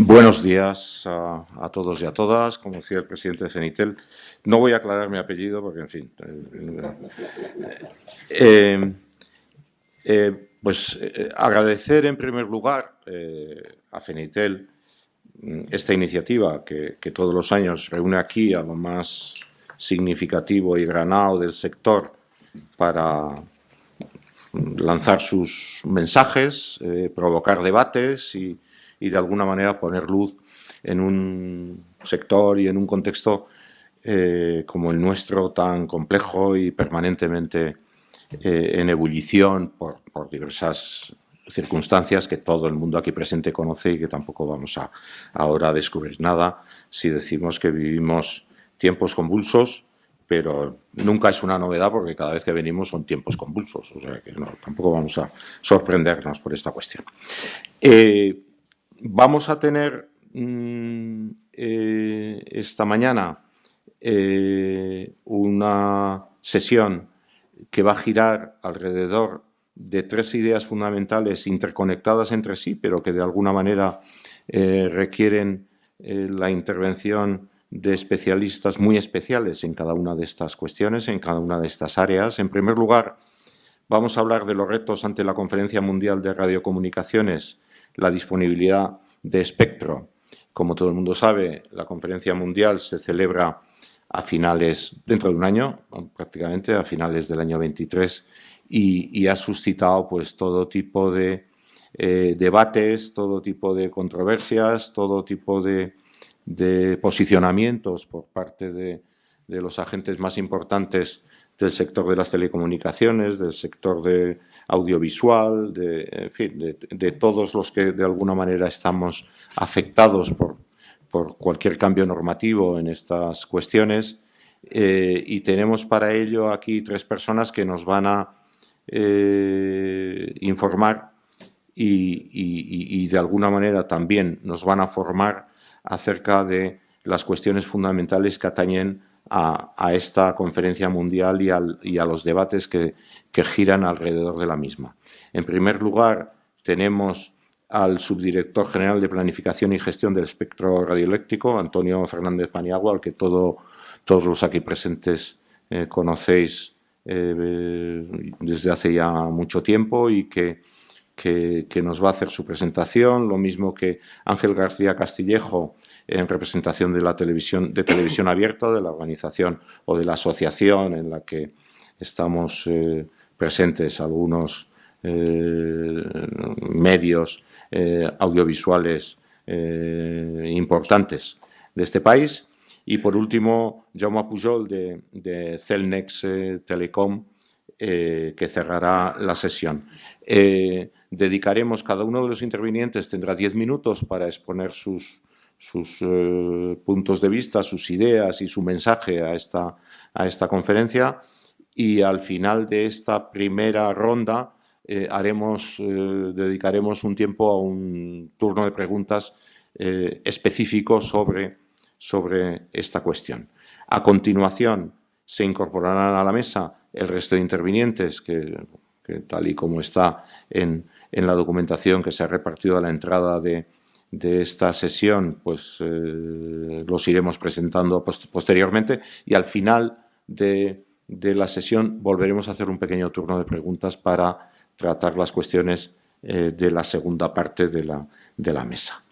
Buenos días a todos y a todas. Como decía el presidente de Fenitel, no voy a aclarar mi apellido porque, en fin. Agradecer en primer lugar a Fenitel esta iniciativa que todos los años reúne aquí a lo más significativo y granado del sector para lanzar sus mensajes, provocar debates y de alguna manera poner luz en un sector y en un contexto como el nuestro, tan complejo y permanentemente en ebullición por diversas circunstancias que todo el mundo aquí presente conoce y que tampoco vamos a ahora descubrir nada si decimos que vivimos tiempos convulsos, pero nunca es una novedad porque cada vez que venimos son tiempos convulsos, o sea que no, tampoco vamos a sorprendernos por esta cuestión. Vamos a tener esta mañana una sesión que va a girar alrededor de tres ideas fundamentales interconectadas entre sí, pero que de alguna manera requieren la intervención de especialistas muy especiales en cada una de estas cuestiones, en cada una de estas áreas. En primer lugar, vamos a hablar de los retos ante la Conferencia Mundial de Radiocomunicaciones, la disponibilidad de espectro. Como todo el mundo sabe, la Conferencia Mundial se celebra a finales, dentro de un año, prácticamente a finales del año 23, y ha suscitado pues todo tipo de debates, todo tipo de controversias, todo tipo de posicionamientos por parte de los agentes más importantes del sector de las telecomunicaciones, del sector de audiovisual, en fin, de todos los que de alguna manera estamos afectados por cualquier cambio normativo en estas cuestiones. Y tenemos para ello aquí tres personas que nos van a informar y de alguna manera también nos van a formar acerca de las cuestiones fundamentales que atañen a esta conferencia mundial y a los debates que giran alrededor de la misma. En primer lugar, tenemos al subdirector general de Planificación y Gestión del Espectro Radioeléctrico, Antonio Fernández Paniagua, al que todos los aquí presentes conocéis desde hace ya mucho tiempo y que nos va a hacer su presentación, lo mismo que Ángel García Castillejo, en representación de la televisión abierta, de la organización o de la asociación en la que estamos presentes algunos medios audiovisuales importantes de este país. Y por último, Jaume Pujol de Cellnex Telecom, que cerrará la sesión. Dedicaremos, cada uno de los intervinientes tendrá 10 minutos para exponer sus puntos de vista, sus ideas y su mensaje a esta conferencia, y al final de esta primera ronda dedicaremos un tiempo a un turno de preguntas específico sobre esta cuestión. A continuación se incorporarán a la mesa el resto de intervinientes que tal y como está en la documentación que se ha repartido a la entrada de esta sesión, pues los iremos presentando posteriormente, y al final de la sesión volveremos a hacer un pequeño turno de preguntas para tratar las cuestiones de la segunda parte de la mesa.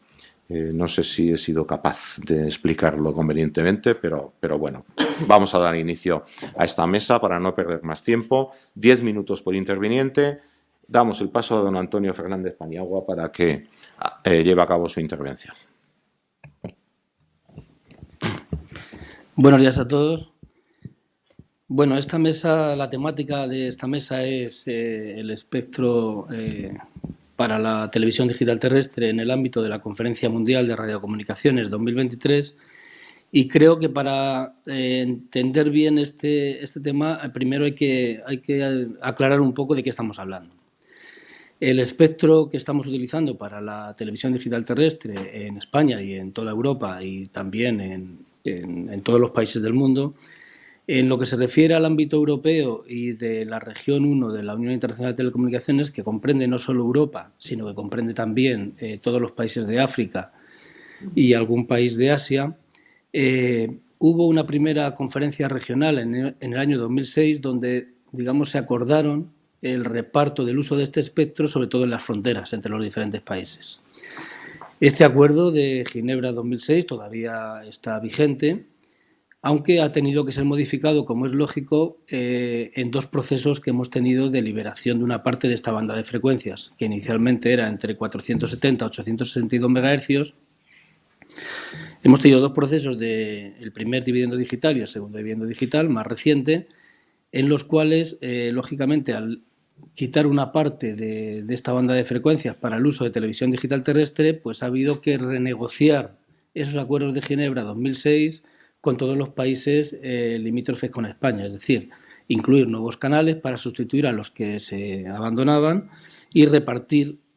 No sé si he sido capaz de explicarlo convenientemente, pero bueno, vamos a dar inicio a esta mesa para no perder más tiempo. 10 minutos por interviniente. Damos el paso a don Antonio Fernández Paniagua para que lleve a cabo su intervención. Buenos días a todos. Bueno, esta mesa, la temática de esta mesa es el espectro para la televisión digital terrestre en el ámbito de la Conferencia Mundial de Radiocomunicaciones 2023, y creo que para entender bien este tema, primero hay que aclarar un poco de qué estamos hablando. El espectro que estamos utilizando para la televisión digital terrestre en España y en toda Europa y también en todos los países del mundo, en lo que se refiere al ámbito europeo y de la región 1 de la Unión Internacional de Telecomunicaciones, que comprende no solo Europa, sino que comprende también todos los países de África y algún país de Asia. Hubo una primera conferencia regional en el año 2006 donde, digamos, se acordaron el reparto del uso de este espectro, sobre todo en las fronteras entre los diferentes países. Este acuerdo de Ginebra 2006 todavía está vigente, aunque ha tenido que ser modificado, como es lógico, en dos procesos que hemos tenido de liberación de una parte de esta banda de frecuencias, que inicialmente era entre 470 y 862 MHz. Hemos tenido dos procesos, el primer dividendo digital y el segundo dividendo digital, más reciente, en los cuales, lógicamente, al quitar una parte de esta banda de frecuencias para el uso de televisión digital terrestre, pues ha habido que renegociar esos acuerdos de Ginebra 2006 con todos los países limítrofes con España, es decir, incluir nuevos canales para sustituir a los que se abandonaban y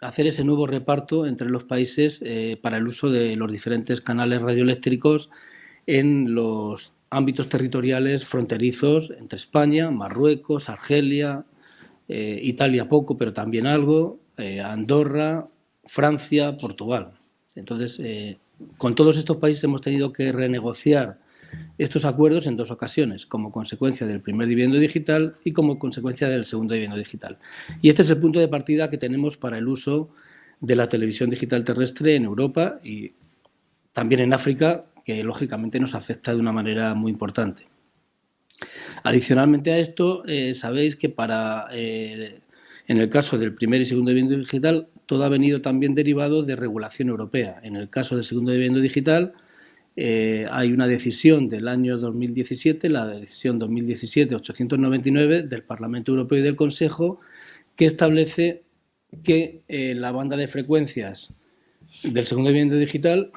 hacer ese nuevo reparto entre los países para el uso de los diferentes canales radioeléctricos en los ámbitos territoriales fronterizos entre España, Marruecos, Argelia, Italia poco, pero también algo, Andorra, Francia, Portugal. Entonces, con todos estos países hemos tenido que renegociar estos acuerdos en dos ocasiones, como consecuencia del primer dividendo digital y como consecuencia del segundo dividendo digital. Y este es el punto de partida que tenemos para el uso de la televisión digital terrestre en Europa y también en África, que lógicamente nos afecta de una manera muy importante. Adicionalmente a esto, sabéis que en el caso del primer y segundo dividendo digital, todo ha venido también derivado de regulación europea. En el caso del segundo dividendo digital, hay una decisión del año 2017, la decisión 2017-899 del Parlamento Europeo y del Consejo, que establece que la banda de frecuencias del segundo dividendo digital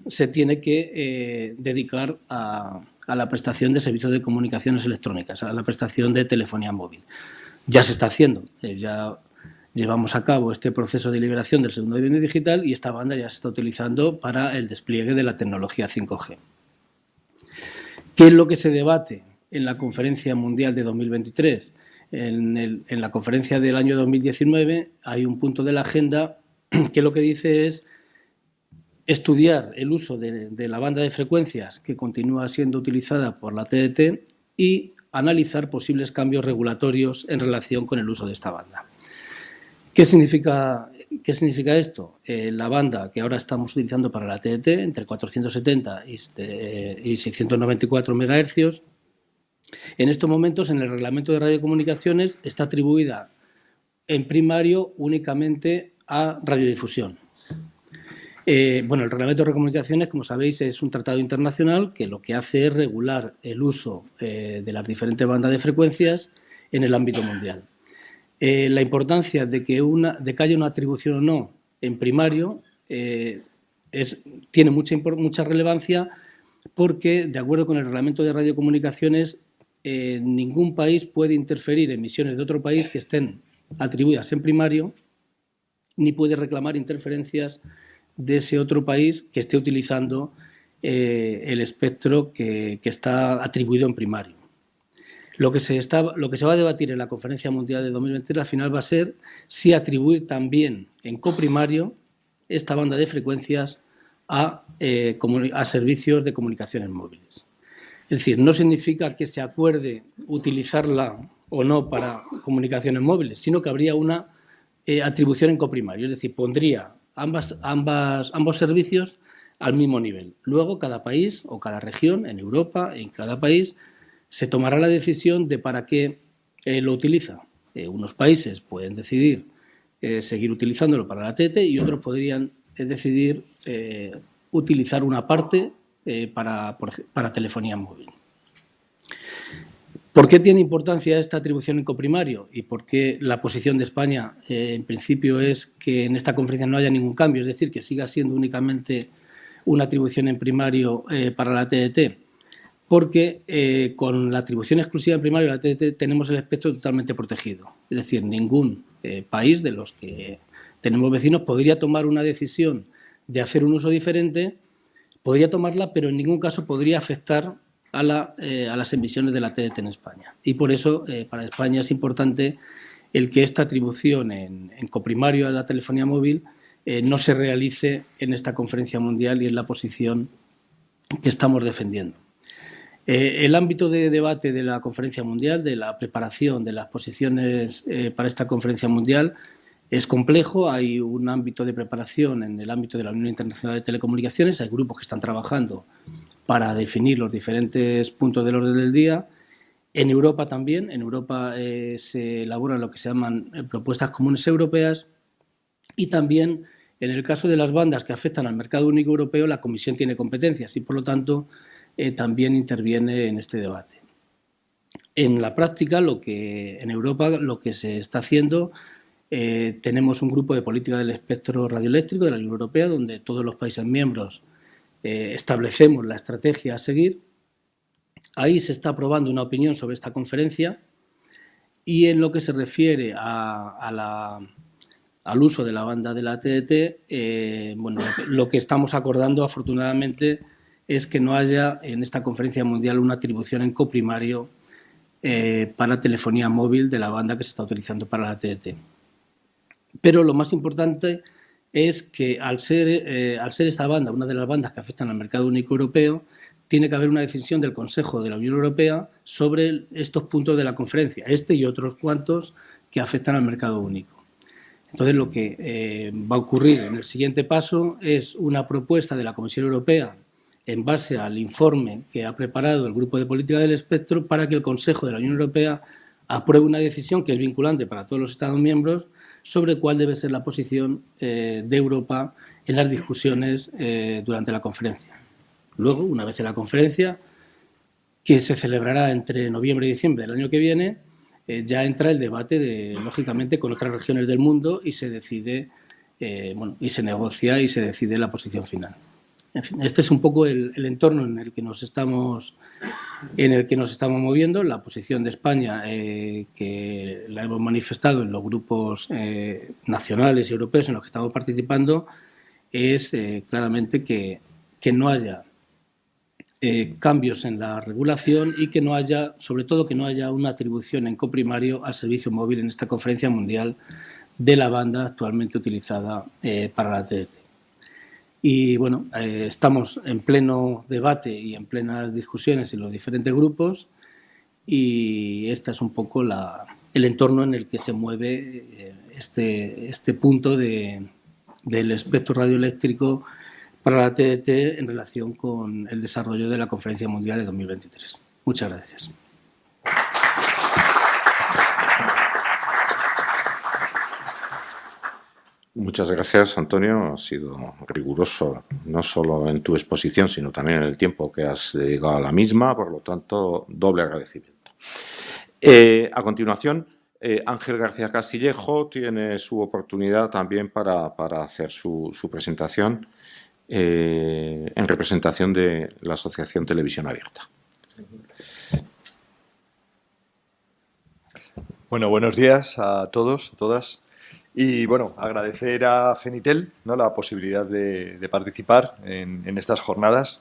se tiene que dedicar a la prestación de servicios de comunicaciones electrónicas, a la prestación de telefonía móvil. Ya se está haciendo, ya llevamos a cabo este proceso de liberación del segundo dividendo digital y esta banda ya se está utilizando para el despliegue de la tecnología 5G. ¿Qué es lo que se debate en la Conferencia Mundial de 2023? En la conferencia del año 2019 hay un punto de la agenda que lo que dice es estudiar el uso de la banda de frecuencias que continúa siendo utilizada por la TDT y analizar posibles cambios regulatorios en relación con el uso de esta banda. ¿Qué significa esto? La banda que ahora estamos utilizando para la TDT, entre 470 y 694 MHz, en estos momentos en el Reglamento de Radiocomunicaciones está atribuida en primario únicamente a radiodifusión. Bueno, el Reglamento de Radiocomunicaciones, como sabéis, es un tratado internacional que lo que hace es regular el uso de las diferentes bandas de frecuencias en el ámbito mundial. La importancia de que haya una atribución o no en primario tiene mucha relevancia porque, de acuerdo con el Reglamento de Radiocomunicaciones, ningún país puede interferir en emisiones de otro país que estén atribuidas en primario, ni puede reclamar interferencias de ese otro país que esté utilizando el espectro que está atribuido en primario. Lo que se va a debatir en la Conferencia Mundial de 2023 al final va a ser si atribuir también en coprimario esta banda de frecuencias a servicios de comunicaciones móviles. Es decir, no significa que se acuerde utilizarla o no para comunicaciones móviles, sino que habría una atribución en coprimario, es decir, pondría ambos servicios al mismo nivel. Luego, cada país o cada región en Europa, en cada país, se tomará la decisión de para qué lo utiliza. Unos países pueden decidir seguir utilizándolo para la TDT y otros podrían decidir utilizar una parte para telefonía móvil. ¿Por qué tiene importancia esta atribución en coprimario? ¿Y por qué la posición de España, en principio, es que en esta conferencia no haya ningún cambio? Es decir, que siga siendo únicamente una atribución en primario para la TDT. Porque con la atribución exclusiva en primario de la TDT tenemos el espectro totalmente protegido. Es decir, ningún país de los que tenemos vecinos podría tomar una decisión de hacer un uso diferente, podría tomarla, pero en ningún caso podría afectar a las emisiones de la TDT en España. Y por eso, para España es importante el que esta atribución en coprimario a la telefonía móvil no se realice en esta conferencia mundial y es la posición que estamos defendiendo. El ámbito de debate de la conferencia mundial, de la preparación de las posiciones para esta conferencia mundial, es complejo. Hay un ámbito de preparación en el ámbito de la Unión Internacional de Telecomunicaciones, hay grupos que están trabajando para definir los diferentes puntos del orden del día. En Europa también, en Europa se elaboran lo que se llaman propuestas comunes europeas y también en el caso de las bandas que afectan al mercado único europeo, la Comisión tiene competencias y por lo tanto también interviene en este debate. En la práctica, en Europa lo que se está haciendo, tenemos un grupo de política del espectro radioeléctrico de la Unión Europea donde todos los países miembros establecemos la estrategia a seguir. Ahí se está aprobando una opinión sobre esta conferencia y en lo que se refiere al uso de la banda de la TDT, bueno, lo que estamos acordando afortunadamente es que no haya en esta conferencia mundial una atribución en coprimario para telefonía móvil de la banda que se está utilizando para la TDT. Pero lo más importante es que al ser esta banda una de las bandas que afectan al mercado único europeo, tiene que haber una decisión del Consejo de la Unión Europea sobre estos puntos de la conferencia, este y otros cuantos que afectan al mercado único. Entonces, lo que va a ocurrir en el siguiente paso es una propuesta de la Comisión Europea en base al informe que ha preparado el Grupo de Política del Espectro para que el Consejo de la Unión Europea apruebe una decisión que es vinculante para todos los Estados miembros sobre cuál debe ser la posición de Europa en las discusiones durante la conferencia. Luego, una vez en la conferencia, que se celebrará entre noviembre y diciembre del año que viene, ya entra el debate, lógicamente, con otras regiones del mundo y se decide, y se negocia y se decide la posición final. En fin, este es un poco el entorno en el que nos estamos moviendo. La posición de España, que la hemos manifestado en los grupos nacionales y europeos en los que estamos participando, es claramente que no haya cambios en la regulación y que no haya, sobre todo, que no haya una atribución en coprimario al servicio móvil en esta conferencia mundial de la banda actualmente utilizada para la TDT. Y bueno, estamos en pleno debate y en plenas discusiones en los diferentes grupos y este es un poco el entorno en el que se mueve este punto del espectro radioeléctrico para la TDT en relación con el desarrollo de la Conferencia Mundial de 2023. Muchas gracias. Muchas gracias, Antonio. Has sido riguroso no solo en tu exposición, sino también en el tiempo que has dedicado a la misma, por lo tanto, doble agradecimiento. A continuación, Ángel García Castillejo tiene su oportunidad también para hacer su presentación en representación de la Asociación Televisión Abierta. Bueno, buenos días a todos, a todas. Y bueno, agradecer a Fenitel, ¿no?, la posibilidad de participar en estas jornadas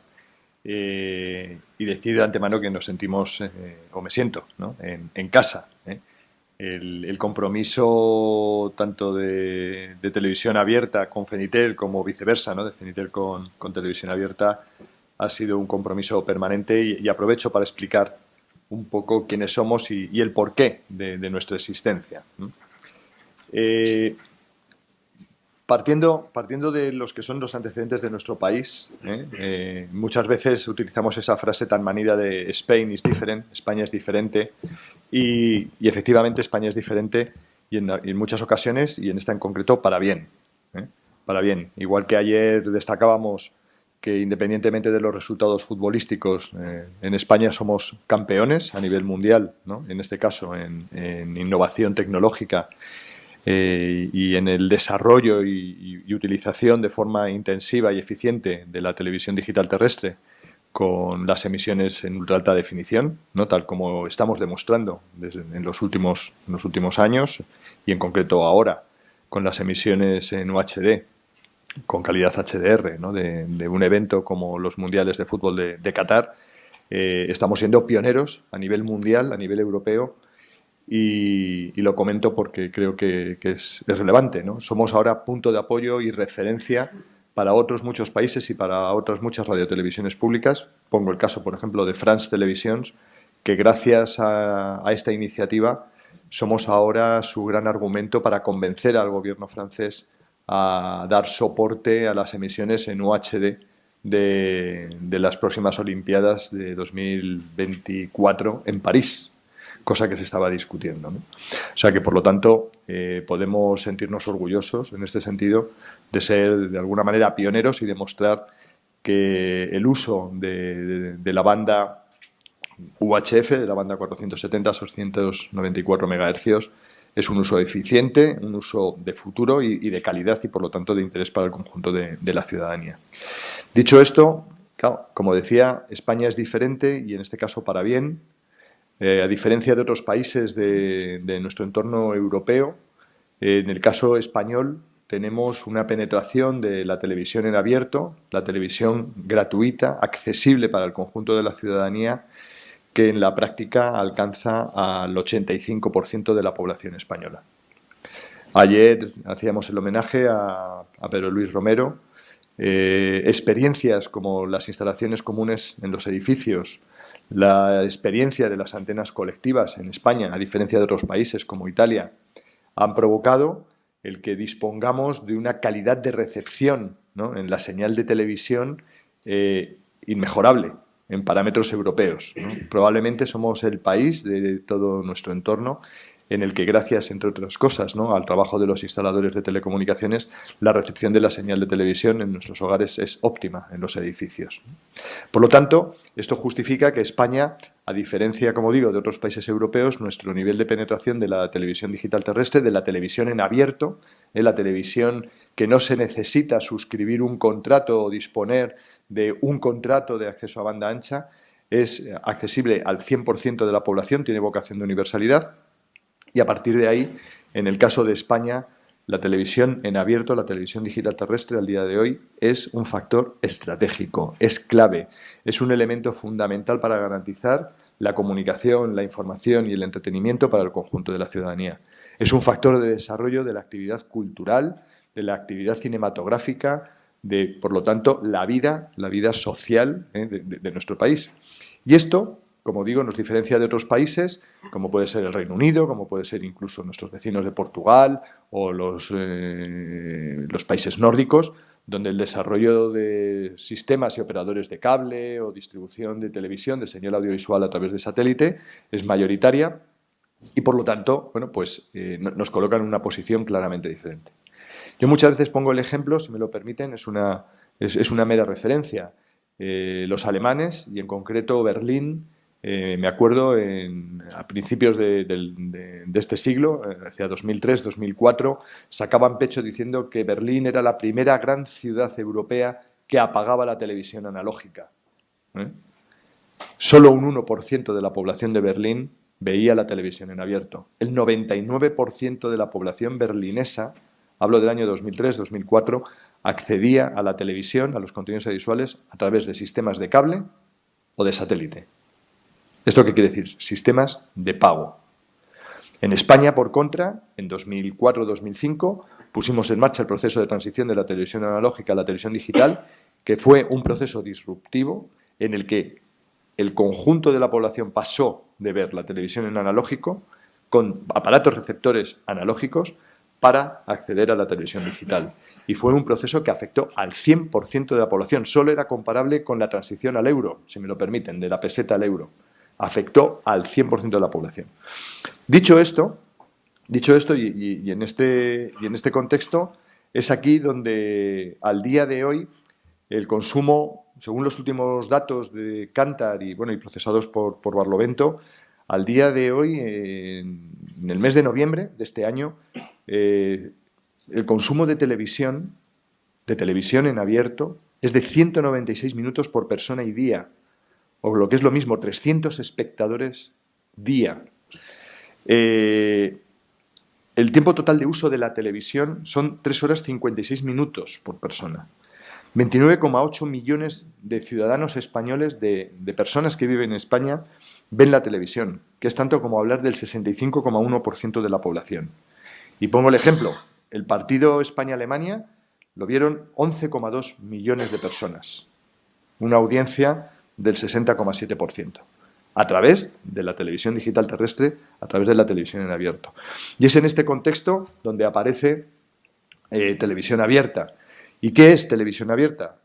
y decir de antemano que nos sentimos, o me siento, ¿no?, en casa. El compromiso tanto de Televisión Abierta con Fenitel como viceversa, ¿no?, de Fenitel con Televisión Abierta, ha sido un compromiso permanente y aprovecho para explicar un poco quiénes somos y el porqué de nuestra existencia, ¿no? Partiendo de los que son los antecedentes de nuestro país, muchas veces utilizamos esa frase tan manida de Spain is different, España es diferente, y efectivamente España es diferente y en muchas ocasiones, y en esta en concreto, para bien. Para bien. Igual que ayer destacábamos que independientemente de los resultados futbolísticos, en España somos campeones a nivel mundial, ¿no?, en este caso en innovación tecnológica, y en el desarrollo y utilización de forma intensiva y eficiente de la televisión digital terrestre con las emisiones en ultra alta definición, ¿no?, tal como estamos demostrando en los últimos años y en concreto ahora con las emisiones en UHD con calidad HDR, ¿no?, de un evento como los Mundiales de Fútbol de Qatar. Estamos siendo pioneros a nivel mundial, a nivel europeo, y lo comento porque creo que es relevante, ¿no? Somos ahora punto de apoyo y referencia para otros muchos países y para otras muchas radiotelevisiones públicas. Pongo el caso, por ejemplo, de France Televisions, que gracias a esta iniciativa somos ahora su gran argumento para convencer al gobierno francés a dar soporte a las emisiones en UHD de las próximas Olimpiadas de 2024 en París, cosa que se estaba discutiendo, ¿no? O sea que, por lo tanto, podemos sentirnos orgullosos en este sentido de ser, de alguna manera, pioneros y demostrar que el uso de la banda UHF, de la banda 470-694 MHz, es un uso eficiente, un uso de futuro y de calidad y, por lo tanto, de interés para el conjunto de la ciudadanía. Dicho esto, claro, como decía, España es diferente y, en este caso, para bien. A diferencia de otros países de nuestro entorno europeo, en el caso español tenemos una penetración de la televisión en abierto, la televisión gratuita, accesible para el conjunto de la ciudadanía, que en la práctica alcanza al 85% de la población española. Ayer hacíamos el homenaje a Pedro Luis Romero. Experiencias como las instalaciones comunes en los edificios, la experiencia de las antenas colectivas en España, a diferencia de otros países como Italia, han provocado el que dispongamos de una calidad de recepción, ¿no?, en la señal de televisión inmejorable en parámetros europeos, ¿no? Probablemente somos el país de todo nuestro entorno en el que, gracias, entre otras cosas, ¿no?, al trabajo de los instaladores de telecomunicaciones, la recepción de la señal de televisión en nuestros hogares es óptima en los edificios. Por lo tanto, esto justifica que España, a diferencia, como digo, de otros países europeos, nuestro nivel de penetración de la televisión digital terrestre, de la televisión en abierto, la televisión que no se necesita suscribir un contrato o disponer de un contrato de acceso a banda ancha, es accesible al 100% de la población, tiene vocación de universalidad. Y a partir de ahí, en el caso de España, la televisión en abierto, la televisión digital terrestre al día de hoy es un factor estratégico, es clave, es un elemento fundamental para garantizar la comunicación, la información y el entretenimiento para el conjunto de la ciudadanía. Es un factor de desarrollo de la actividad cultural, de la actividad cinematográfica, de, por lo tanto, la vida social de nuestro país. Y esto, como digo, nos diferencia de otros países, como puede ser el Reino Unido, como puede ser incluso nuestros vecinos de Portugal o los países nórdicos, donde el desarrollo de sistemas y operadores de cable o distribución de televisión, de señal audiovisual a través de satélite, es mayoritaria y, por lo tanto, bueno, pues, nos coloca en una posición claramente diferente. Yo muchas veces pongo el ejemplo, si me lo permiten, es una mera referencia. Los alemanes, y en concreto Berlín, me acuerdo a principios de este siglo, hacia 2003-2004, sacaban pecho diciendo que Berlín era la primera gran ciudad europea que apagaba la televisión analógica. Solo un 1% de la población de Berlín veía la televisión en abierto. El 99% de la población berlinesa, hablo del año 2003-2004, accedía a la televisión, a los contenidos audiovisuales, a través de sistemas de cable o de satélite. ¿Esto qué quiere decir? Sistemas de pago. En España, por contra, en 2004-2005, pusimos en marcha el proceso de transición de la televisión analógica a la televisión digital, que fue un proceso disruptivo en el que el conjunto de la población pasó de ver la televisión en analógico con aparatos receptores analógicos para acceder a la televisión digital. Y fue un proceso que afectó al 100% de la población. Solo era comparable con la transición al euro, si me lo permiten, de la peseta al euro. Afectó al 100% de la población. Dicho esto y en este contexto, es aquí donde al día de hoy el consumo, según los últimos datos de Kantar y procesados por Barlovento, al día de hoy, en el mes de noviembre de este año, el consumo de televisión en abierto es de 196 minutos por persona y día, o lo que es lo mismo, 300 espectadores día. El tiempo total de uso de la televisión son 3 horas 56 minutos por persona. 29,8 millones de ciudadanos españoles, de personas que viven en España, ven la televisión, que es tanto como hablar del 65,1% de la población. Y pongo el ejemplo, el partido España-Alemania lo vieron 11,2 millones de personas, una audiencia del 60,7%, a través de la televisión digital terrestre, a través de la televisión en abierto. Y es en este contexto donde aparece televisión abierta. ¿Y qué es televisión abierta?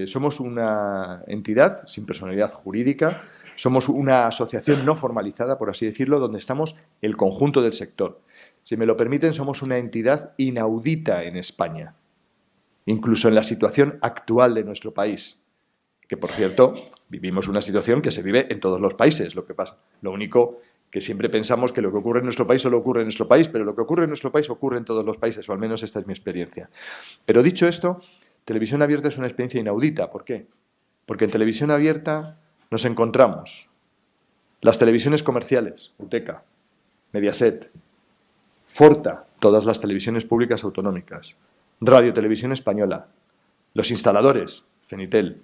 Somos una entidad sin personalidad jurídica, somos una asociación no formalizada, por así decirlo, donde estamos el conjunto del sector. Si me lo permiten, somos una entidad inaudita en España, incluso en la situación actual de nuestro país, que, por cierto, vivimos una situación que se vive en todos los países. Lo único que siempre pensamos que lo que ocurre en nuestro país solo ocurre en nuestro país, pero lo que ocurre en nuestro país ocurre en todos los países, o al menos esta es mi experiencia. Pero dicho esto, televisión abierta es una experiencia inaudita. ¿Por qué? Porque en televisión abierta nos encontramos las televisiones comerciales, UTECA, Mediaset, Forta, todas las televisiones públicas autonómicas, Radio Televisión Española, los instaladores, Fenitel,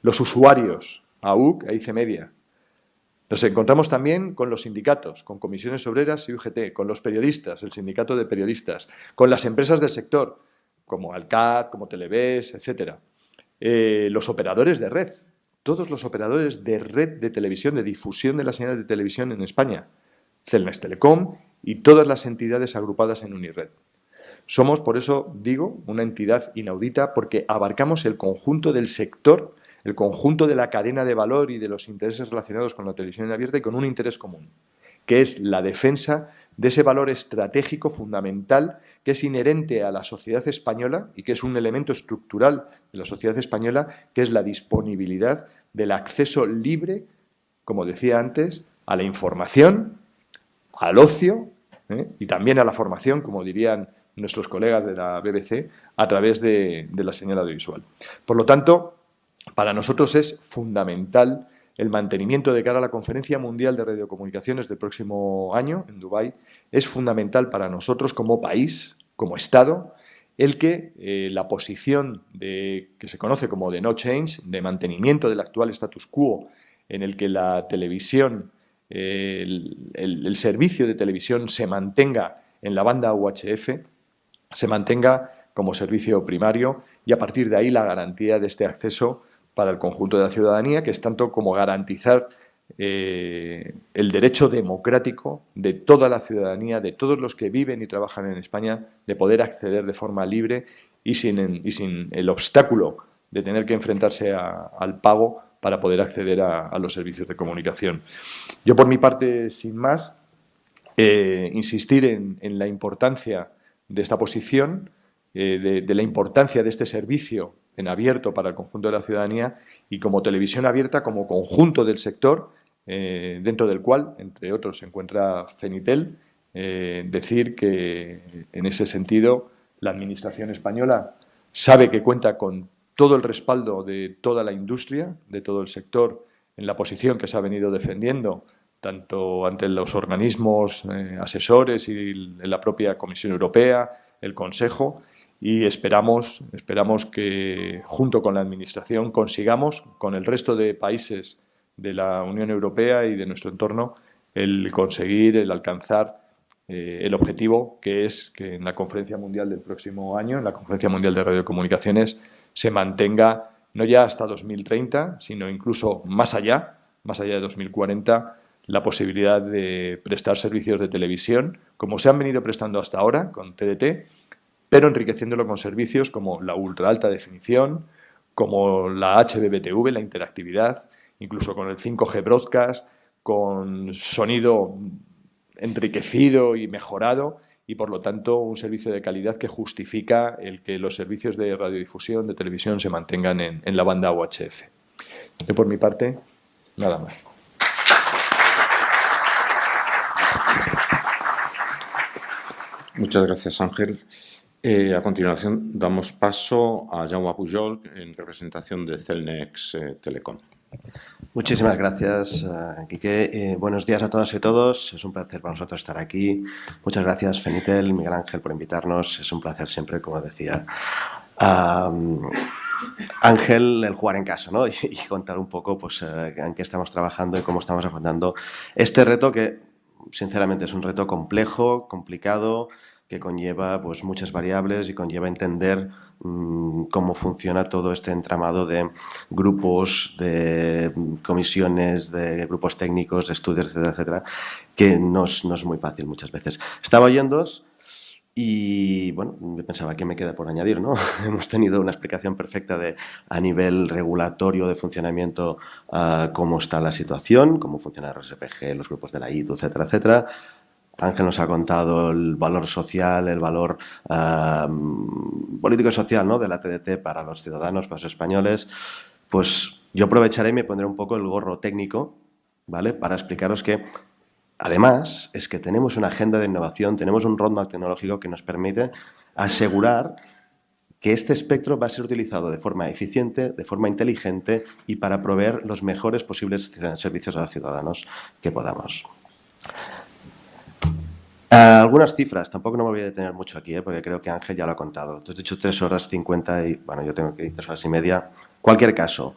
los usuarios, AUC, AIC Media. Nos encontramos también con los sindicatos, con comisiones obreras y UGT, con los periodistas, el sindicato de periodistas, con las empresas del sector, como Alcat, como Televes, etc. Los operadores de red, todos los operadores de red de televisión, de difusión de la señal de televisión en España, Celnex Telecom y todas las entidades agrupadas en Unired. Somos, por eso digo, una entidad inaudita porque abarcamos el conjunto del sector, el conjunto de la cadena de valor y de los intereses relacionados con la televisión abierta y con un interés común, que es la defensa de ese valor estratégico fundamental que es inherente a la sociedad española y que es un elemento estructural de la sociedad española, que es la disponibilidad del acceso libre, como decía antes, a la información, al ocio y también a la formación, como dirían nuestros colegas de la BBC, a través de la señal audiovisual. Por lo tanto, para nosotros es fundamental el mantenimiento de cara a la Conferencia Mundial de Radiocomunicaciones del próximo año en Dubái. Es fundamental para nosotros como país, como Estado, el que la posición que se conoce como de no change, de mantenimiento del actual status quo, en el que la televisión, el servicio de televisión se mantenga en la banda UHF, se mantenga como servicio primario y a partir de ahí la garantía de este acceso para el conjunto de la ciudadanía, que es tanto como garantizar el derecho democrático de toda la ciudadanía, de todos los que viven y trabajan en España, de poder acceder de forma libre y sin el obstáculo de tener que enfrentarse al pago para poder acceder a los servicios de comunicación. Yo, por mi parte, sin más, insistir en la importancia de esta posición, de la importancia de este servicio en abierto para el conjunto de la ciudadanía y como televisión abierta, como conjunto del sector, dentro del cual, entre otros, se encuentra Fenitel, decir que en ese sentido la Administración española sabe que cuenta con todo el respaldo de toda la industria, de todo el sector, en la posición que se ha venido defendiendo, tanto ante los organismos asesores y en la propia Comisión Europea, el Consejo, y esperamos que junto con la Administración consigamos, con el resto de países de la Unión Europea y de nuestro entorno, el conseguir, el alcanzar el objetivo, que es que en la Conferencia Mundial del próximo año, en la Conferencia Mundial de Radiocomunicaciones, se mantenga no ya hasta 2030, sino incluso más allá de 2040, la posibilidad de prestar servicios de televisión, como se han venido prestando hasta ahora con TDT, pero enriqueciéndolo con servicios como la ultra alta definición, como la HbbTV, la interactividad, incluso con el 5G Broadcast, con sonido enriquecido y mejorado y, por lo tanto, un servicio de calidad que justifica el que los servicios de radiodifusión, de televisión, se mantengan en la banda UHF. Yo, por mi parte, nada más. Muchas gracias, Ángel. A continuación, damos paso a Jaume Pujol, en representación de Celnex Telecom. Muchísimas gracias, Quique. Buenos días a todas y todos. Es un placer para nosotros estar aquí. Muchas gracias, Fenitel, Miguel Ángel, por invitarnos. Es un placer siempre, como decía Ángel, el jugar en casa, ¿no? Y contar un poco pues, en qué estamos trabajando y cómo estamos afrontando este reto que, sinceramente, es un reto complejo, complicado, que conlleva pues, muchas variables y conlleva entender cómo funciona todo este entramado de grupos, de comisiones, de grupos técnicos, de estudios, etcétera, etcétera, que no es muy fácil muchas veces. Estaba oyéndoos y, bueno, yo pensaba, ¿qué me queda por añadir, no? Hemos tenido una explicación perfecta de, a nivel regulatorio de funcionamiento, cómo está la situación, cómo funciona el RSPG, los grupos de la ITU, etcétera, etcétera. Ángel nos ha contado el valor social, el valor político y social, ¿no?, de la TDT para los ciudadanos, para los españoles. Pues yo aprovecharé y me pondré un poco el gorro técnico, ¿vale?, para explicaros que, además, es que tenemos una agenda de innovación, tenemos un roadmap tecnológico que nos permite asegurar que este espectro va a ser utilizado de forma eficiente, de forma inteligente y para proveer los mejores posibles servicios a los ciudadanos que podamos. Algunas cifras, tampoco no me voy a detener mucho aquí, porque creo que Ángel ya lo ha contado. Te he dicho 3 horas 50 y, bueno, yo tengo que ir 3 horas y media. Cualquier caso,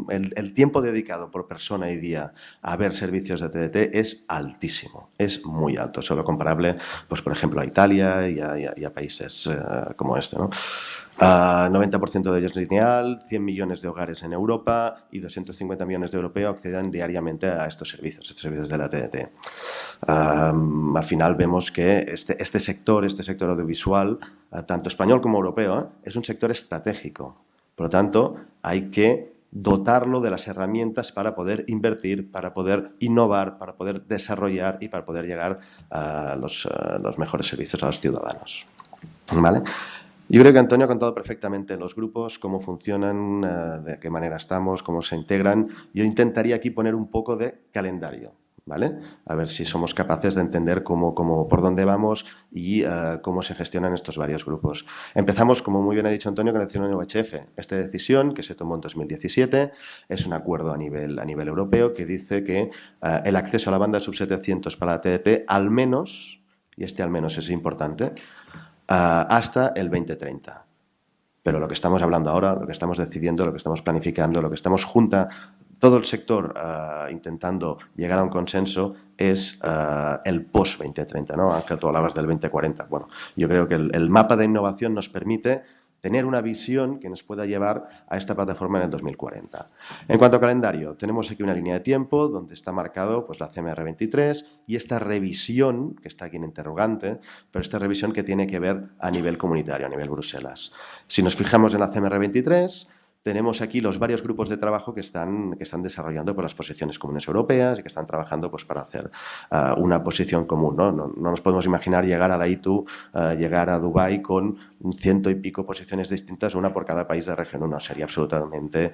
el tiempo dedicado por persona y día a ver servicios de TDT es altísimo, es muy alto, solo comparable, pues, por ejemplo, a Italia y a países como este, ¿no? 90% de ellos lineal, 100 millones de hogares en Europa y 250 millones de europeos acceden diariamente a estos servicios de la TDT. Al final vemos que este sector audiovisual, tanto español como europeo, es un sector estratégico. Por lo tanto, hay que dotarlo de las herramientas para poder invertir, para poder innovar, para poder desarrollar y para poder llegar a los mejores servicios a los ciudadanos. ¿Vale? Yo creo que Antonio ha contado perfectamente los grupos, cómo funcionan, de qué manera estamos, cómo se integran. Yo intentaría aquí poner un poco de calendario, ¿vale? A ver si somos capaces de entender por dónde vamos y cómo se gestionan estos varios grupos. Empezamos, como muy bien ha dicho Antonio, con la decisión UHF. Esta decisión, que se tomó en 2017, es un acuerdo a nivel europeo que dice que el acceso a la banda sub-700 para la TDT, al menos, y este al menos es importante, hasta el 2030. Pero lo que estamos hablando ahora, lo que estamos decidiendo, lo que estamos planificando, lo que estamos todo el sector intentando llegar a un consenso es el post-2030, ¿no? Ángel, tú hablabas del 2040. Bueno, yo creo que el mapa de innovación nos permite tener una visión que nos pueda llevar a esta plataforma en el 2040. En cuanto a calendario, tenemos aquí una línea de tiempo donde está marcado pues, la CMR23 y esta revisión, que está aquí en interrogante, pero esta revisión que tiene que ver a nivel comunitario, a nivel Bruselas. Si nos fijamos en la CMR23, tenemos aquí los varios grupos de trabajo que están desarrollando por las posiciones comunes europeas y que están trabajando pues, para hacer una posición común, ¿no? No nos podemos imaginar llegar a la ITU, llegar a Dubái con 100 y pico posiciones distintas, una por cada país de región 1. Sería absolutamente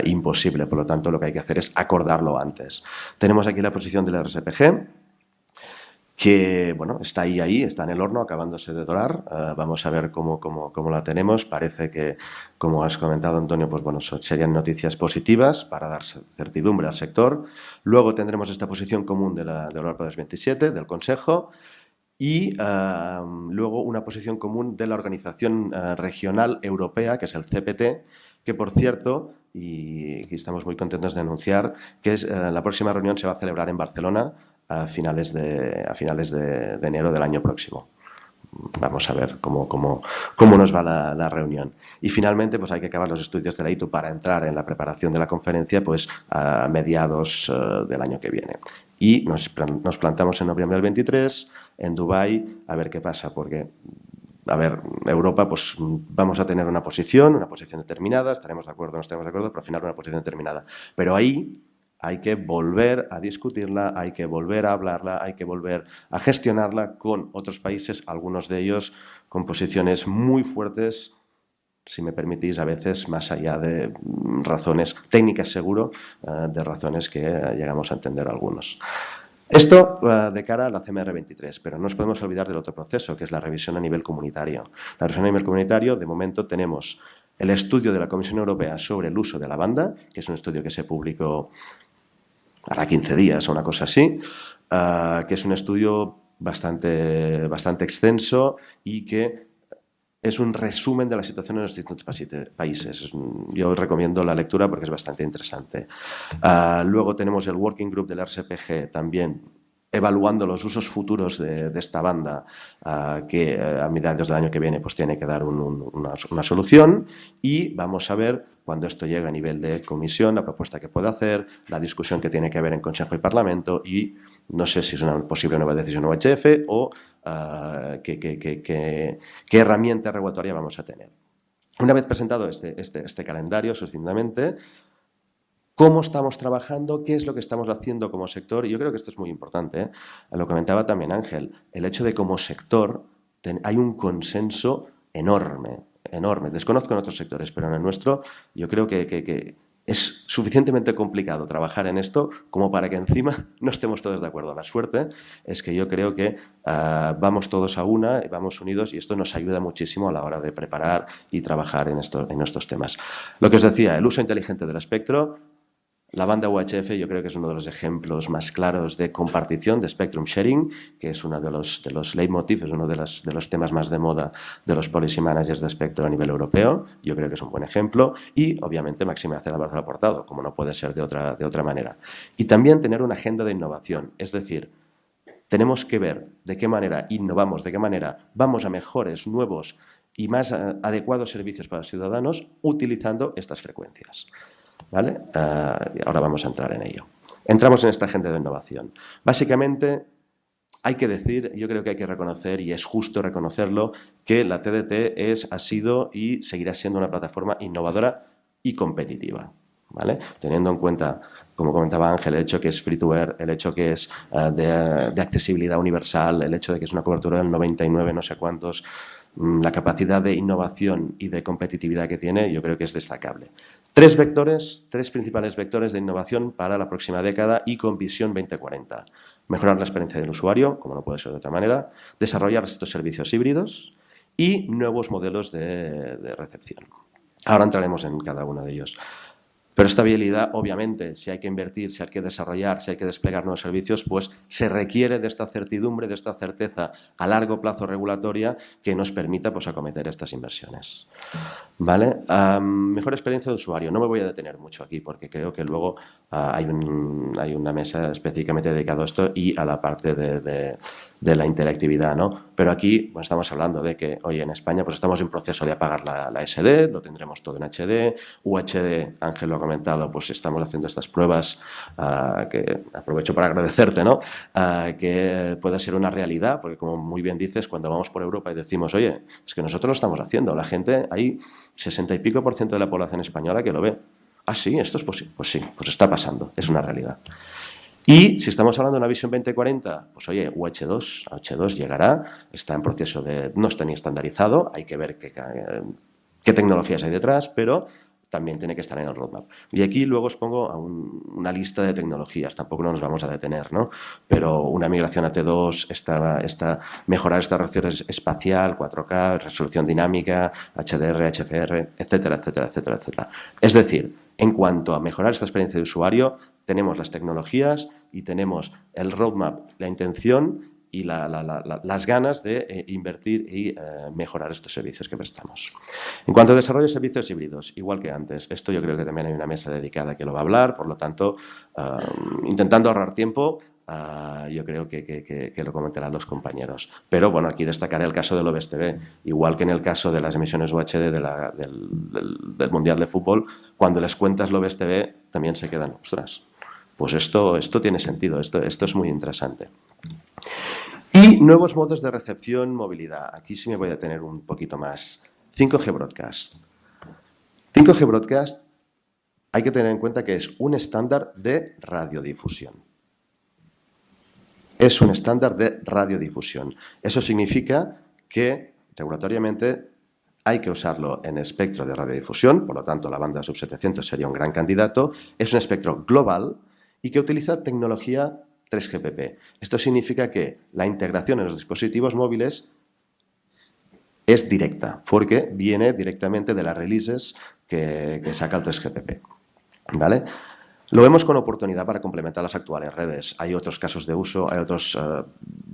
imposible. Por lo tanto, lo que hay que hacer es acordarlo antes. Tenemos aquí la posición del RSPG, que, bueno, está ahí, está en el horno, acabándose de dorar. Vamos a ver cómo la tenemos. Parece que, como has comentado, Antonio, pues bueno, serían noticias positivas para dar certidumbre al sector. Luego tendremos esta posición común de Europa 2027, del Consejo, y luego una posición común de la Organización Regional Europea, que es el CPT, que, por cierto, y aquí estamos muy contentos de anunciar, que la próxima reunión se va a celebrar en Barcelona a finales de enero del año próximo. Vamos a ver cómo nos va la reunión. Y finalmente, pues hay que acabar los estudios de la ITU para entrar en la preparación de la conferencia pues a mediados del año que viene. Y nos plantamos en noviembre del 23 en Dubái a ver qué pasa, porque, a ver, Europa, pues vamos a tener una posición determinada, estaremos de acuerdo o no estaremos de acuerdo, pero al final una posición determinada. Pero ahí hay que volver a discutirla, hay que volver a hablarla, hay que volver a gestionarla con otros países, algunos de ellos con posiciones muy fuertes, si me permitís, a veces más allá de razones técnicas, seguro, de razones que llegamos a entender algunos. Esto de cara a la CMR23, pero no nos podemos olvidar del otro proceso, que es la revisión a nivel comunitario. La revisión a nivel comunitario, de momento, tenemos el estudio de la Comisión Europea sobre el uso de la banda, que es un estudio que se publicó hará 15 días o una cosa así, que es un estudio bastante extenso y que es un resumen de la situación en los distintos países. Yo os recomiendo la lectura porque es bastante interesante. Luego tenemos el Working Group del RSPG también evaluando los usos futuros de esta banda que a mediados del año que viene pues tiene que dar una solución, y vamos a ver cuando esto llega a nivel de comisión, la propuesta que puede hacer, la discusión que tiene que haber en Consejo y Parlamento, y no sé si es una posible nueva decisión UHF o qué herramienta regulatoria vamos a tener. Una vez presentado este calendario sucintamente, ¿cómo estamos trabajando? ¿Qué es lo que estamos haciendo como sector? Y yo creo que esto es muy importante, ¿eh? Lo comentaba también Ángel, el hecho de como sector hay un consenso enorme. Desconozco en otros sectores, pero en el nuestro yo creo que es suficientemente complicado trabajar en esto como para que encima no estemos todos de acuerdo. La suerte es que yo creo que vamos todos a una, vamos unidos, y esto nos ayuda muchísimo a la hora de preparar y trabajar en estos temas. Lo que os decía, el uso inteligente del espectro. La banda UHF yo creo que es uno de los ejemplos más claros de compartición, de spectrum sharing, que es uno de los leitmotiv, es uno de los temas más de moda de los policy managers de espectro a nivel europeo. Yo creo que es un buen ejemplo. Y, obviamente, maximizar el valor aportado, como no puede ser de otra manera. Y también tener una agenda de innovación, es decir, tenemos que ver de qué manera innovamos, de qué manera vamos a mejores, nuevos y más adecuados servicios para los ciudadanos utilizando estas frecuencias. ¿Vale? Ahora vamos a entrar en ello. Entramos en esta agenda de innovación. Básicamente, hay que decir, yo creo que hay que reconocer, y es justo reconocerlo, que la TDT ha sido y seguirá siendo una plataforma innovadora y competitiva. ¿Vale? Teniendo en cuenta, como comentaba Ángel, el hecho que es free to air, el hecho que es de accesibilidad universal, el hecho de que es una cobertura del 99 no sé cuántos, la capacidad de innovación y de competitividad que tiene, yo creo que es destacable. Tres principales vectores de innovación para la próxima década y con visión 2040. Mejorar la experiencia del usuario, como no puede ser de otra manera, desarrollar estos servicios híbridos y nuevos modelos de recepción. Ahora entraremos en cada uno de ellos. Pero esta viabilidad, obviamente, si hay que invertir, si hay que desarrollar, si hay que desplegar nuevos servicios, pues se requiere de esta certidumbre, de esta certeza a largo plazo regulatoria que nos permita pues acometer estas inversiones. ¿Vale? Mejor experiencia de usuario. No me voy a detener mucho aquí porque creo que luego hay una mesa específicamente dedicada a esto y a la parte de la interactividad, ¿no? Pero aquí pues, estamos hablando de que hoy en España pues estamos en proceso de apagar la SD, lo tendremos todo en HD, UHD, Ángel lo ha comentado, pues estamos haciendo estas pruebas que aprovecho para agradecerte, ¿no? Que pueda ser una realidad, porque como muy bien dices, cuando vamos por Europa y decimos, oye, es que nosotros lo estamos haciendo, la gente, hay 60 y pico % de la población española que lo ve. Ah, sí, esto es posible. Pues sí, pues está pasando, es una realidad. Y si estamos hablando de una visión 2040, pues oye, UH2 llegará, está en proceso no está ni estandarizado, hay que ver qué tecnologías hay detrás, pero también tiene que estar en el roadmap. Y aquí luego os pongo una lista de tecnologías, tampoco nos vamos a detener, ¿no? Pero una migración a T2, mejorar esta resolución espacial, 4K, resolución dinámica, HDR, HFR, etcétera, etcétera, etcétera, etcétera. Es decir, en cuanto a mejorar esta experiencia de usuario, tenemos las tecnologías y tenemos el roadmap, la intención y las ganas de invertir y mejorar estos servicios que prestamos. En cuanto a desarrollo de servicios híbridos, igual que antes, esto yo creo que también hay una mesa dedicada que lo va a hablar, por lo tanto, intentando ahorrar tiempo, yo creo que lo comentarán los compañeros. Pero bueno, aquí destacaré el caso del OBS-TV, igual que en el caso de las emisiones UHD del Mundial de Fútbol, cuando les cuentas el OBS-TV también se quedan, ostras, pues esto tiene sentido, esto es muy interesante. Y nuevos modos de recepción, movilidad. Aquí sí me voy a detener un poquito más. 5G Broadcast. 5G Broadcast hay que tener en cuenta que es un estándar de radiodifusión. Es un estándar de radiodifusión. Eso significa que regulatoriamente hay que usarlo en espectro de radiodifusión, por lo tanto la banda sub-700 sería un gran candidato. Es un espectro global y que utiliza tecnología 3GPP. Esto significa que la integración en los dispositivos móviles es directa, porque viene directamente de las releases que saca el 3GPP. ¿Vale? Lo vemos con oportunidad para complementar las actuales redes. Hay otros casos de uso, hay otros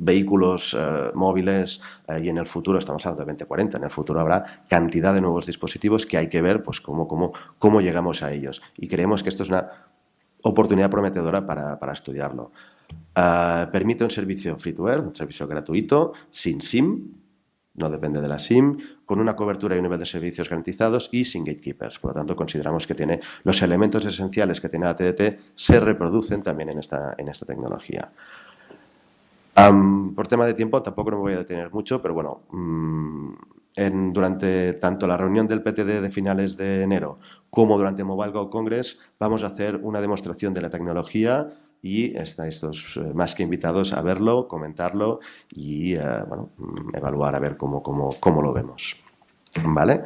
vehículos móviles y en el futuro, estamos hablando de 2040, en el futuro habrá cantidad de nuevos dispositivos que hay que ver pues, cómo llegamos a ellos. Y creemos que esto es una oportunidad prometedora para estudiarlo. Permite un servicio free to air, un servicio gratuito, sin SIM, no depende de la SIM, con una cobertura y un nivel de servicios garantizados y sin gatekeepers. Por lo tanto, consideramos que tiene los elementos esenciales que tiene la TDT se reproducen también en esta tecnología. Por tema de tiempo tampoco me voy a detener mucho, pero bueno, durante tanto la reunión del PTD de finales de enero como durante Mobile World Congress vamos a hacer una demostración de la tecnología y estos más que invitados a verlo, comentarlo y bueno, evaluar a ver cómo lo vemos. ¿Vale?